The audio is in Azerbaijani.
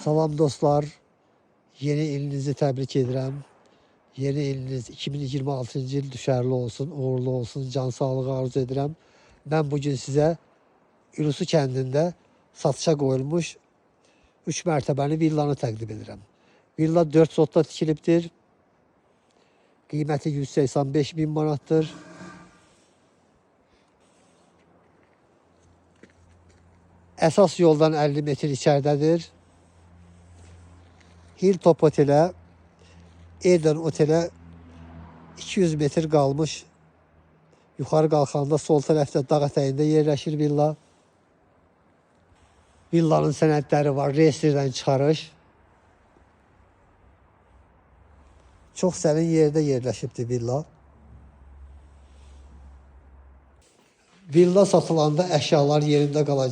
Salam dostlar, yeni ilinizi təbrik edirəm. Yeni iliniz 2026-cı il düşərli olsun, uğurlu olsun, can sağlığı arzu edirəm. Mən bugün sizə İlusu kəndində satışa qoyulmuş 3 mərtəbəli villanı təqdim edirəm. Villa 4 sotda tikilibdir. Qiyməti 185 min manatdır. Əsas yoldan 50 metr içəridədir. Hilltop otelə, Eden otelə 200 metr qalmış. Yuxarı qalxanda sol tərəfdə dağ ətəyində yerləşir villa. Villanın sənədləri var, reyestrdən çıxarış. Çox sərin yerdə yerləşibdir villa. Villa satılanda əşyalar yerində qalacaq.